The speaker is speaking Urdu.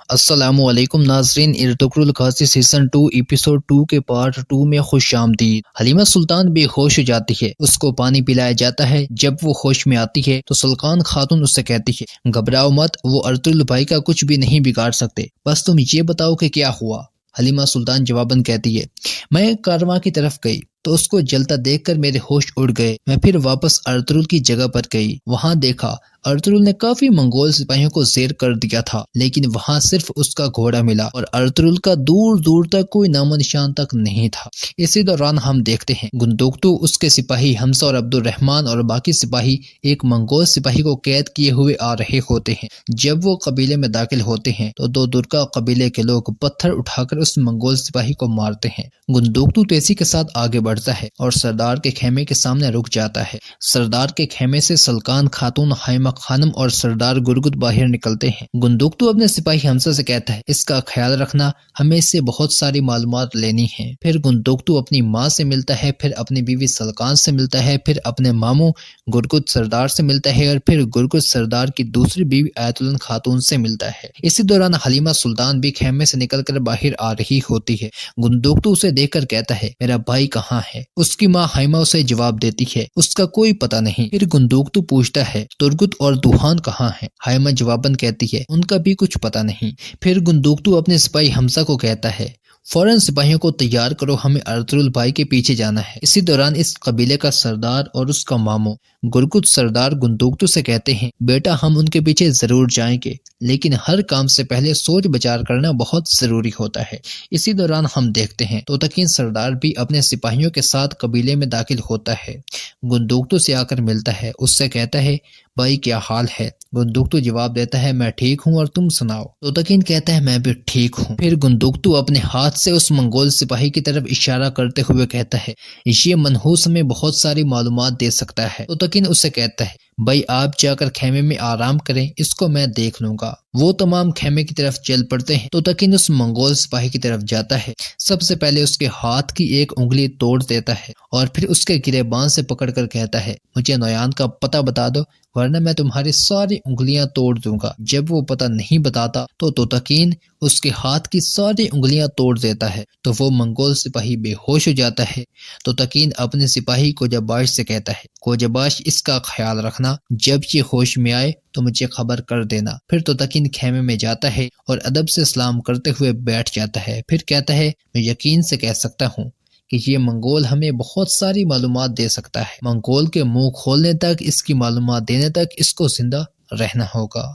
السلام علیکم ناظرین، ارطغرل غازی سیزن 2 ایپیسوڈ 2 کے پارٹ 2 میں خوش آمدید۔ حلیمہ سلطان بے ہوش ہو جاتی ہے، اس کو پانی پلایا جاتا ہے۔ جب وہ ہوش میں آتی ہے تو سلطان خاتون اس سے کہتی ہے، گھبراؤ مت، وہ ارطغرل بھائی کا کچھ بھی نہیں بگاڑ سکتے، بس تم یہ بتاؤ کہ کیا ہوا۔ حلیمہ سلطان جواباً کہتی ہے، میں کارواں کی طرف گئی تو اس کو جلتا دیکھ کر میرے ہوش اڑ گئے۔ میں پھر واپس ارطغرل کی جگہ پر گئی، وہاں دیکھا ارطغرل نے کافی منگول سپاہیوں کو زیر کر دیا تھا، لیکن وہاں صرف اس کا گھوڑا ملا اور ارطغرل کا دور دور تک کوئی نام و نشان تک نہیں تھا۔ اسی دوران ہم دیکھتے ہیں گندوکتو، اس کے سپاہی حمزہ اور عبد الرحمن اور باقی سپاہی ایک منگول سپاہی کو قید کیے ہوئے آ رہے ہوتے ہیں۔ جب وہ قبیلے میں داخل ہوتے ہیں تو دو درکا قبیلے کے لوگ پتھر اٹھا کر اس منگول سپاہی کو مارتے ہیں۔ گندوکتو تیزی کے ساتھ آگے بڑھتا ہے اور سردار کے خیمے کے سامنے رک جاتا ہے۔ سردار کے خیمے سے سلطان خاتون، حلیمہ خانم اور سردار گرگت باہر نکلتے ہیں۔ گندوکتو اپنے سپاہی حمزہ سے کہتا ہے، اس کا خیال رکھنا، ہمیں اس سے بہت ساری معلومات لینی ہیں۔ پھر گندوکتو اپنی ماں سے ملتا ہے، پھر اپنی بیوی سلقان سے ملتا ہے، پھر اپنے ماموں گرگت سردار سے ملتا ہے اور پھر گرگت سردار کی دوسری بیوی آیت اللہ خاتون سے ملتا ہے۔ اسی دوران حلیمہ سلطان بھی خیمے سے نکل کر باہر آ رہی ہوتی ہے۔ گندوکتو اسے دیکھ کر کہتا ہے، میرا بھائی کہاں ہے؟ اس کی ماں حلیمہ اسے جواب دیتی ہے، اس کا کوئی پتہ نہیں۔ پھر گندوکتو پوچھتا ہے، ترگت اور دوحان کہاں ہیں؟ حلیمہ جواباً کہتی ہے، ان کا بھی کچھ پتہ نہیں۔ پھر گندوکتو اپنے سپاہی حمزہ کو کہتا ہے، فوراً سپاہیوں کو تیار کرو، ہمیں ارطغرل بھائی کے پیچھے جانا ہے۔ اسی دوران اس قبیلے کا سردار اور اس کا ماموں گرگت سردار گندوکتو سے کہتے ہیں، بیٹا ہم ان کے پیچھے ضرور جائیں گے، لیکن ہر کام سے پہلے سوچ بچار کرنا بہت ضروری ہوتا ہے۔ اسی دوران ہم دیکھتے ہیں توتکین سردار بھی اپنے سپاہیوں کے ساتھ قبیلے میں داخل ہوتا ہے۔ گندوکتو سے آ کر ملتا ہے، اس سے کہتا ہے، بھائی کیا حال ہے؟ گندوکتو جواب دیتا ہے، میں ٹھیک ہوں اور تم سناؤ؟ توتکین کہتا ہے، میں بھی ٹھیک ہوں۔ پھر گندوکتو اپنے ہاتھ سے اس منگول سپاہی کی طرف اشارہ کرتے ہوئے کہتا ہے، یہ منحوس ہمیں بہت ساری معلومات دے سکتا ہے۔ توتکین اس سے کہتا ہے، بھائی آپ جا کر خیمے میں آرام کریں، اس کو میں دیکھ لوں گا۔ وہ تمام خیمے کی طرف چل پڑتے ہیں۔ توتکین اس منگول سپاہی کی طرف جاتا ہے، سب سے پہلے اس کے ہاتھ کی ایک انگلی توڑ دیتا ہے اور پھر اس کے گریبان سے پکڑ کر کہتا ہے، مجھے نویان کا پتہ بتا دو، ورنہ میں تمہاری ساری انگلیاں توڑ دوں گا۔ جب وہ پتہ نہیں بتاتا تو توتکین اس کے ہاتھ کی ساری انگلیاں توڑ دیتا ہے تو وہ منگول سپاہی بے ہوش ہو جاتا ہے۔ توتکین اپنے سپاہی کوجاباش سے کہتا ہے، کوجاباش اس کا خیال رکھنا، جب یہ ہوش میں آئے تو مجھے خبر کر دینا۔ پھر توتکین خیمے میں جاتا ہے اور ادب سے سلام کرتے ہوئے بیٹھ جاتا ہے، پھر کہتا ہے، میں یقین سے کہہ سکتا ہوں کہ یہ منگول ہمیں بہت ساری معلومات دے سکتا ہے۔ منگول کے منہ کھولنے تک، اس کی معلومات دینے تک اس کو زندہ رہنا ہوگا۔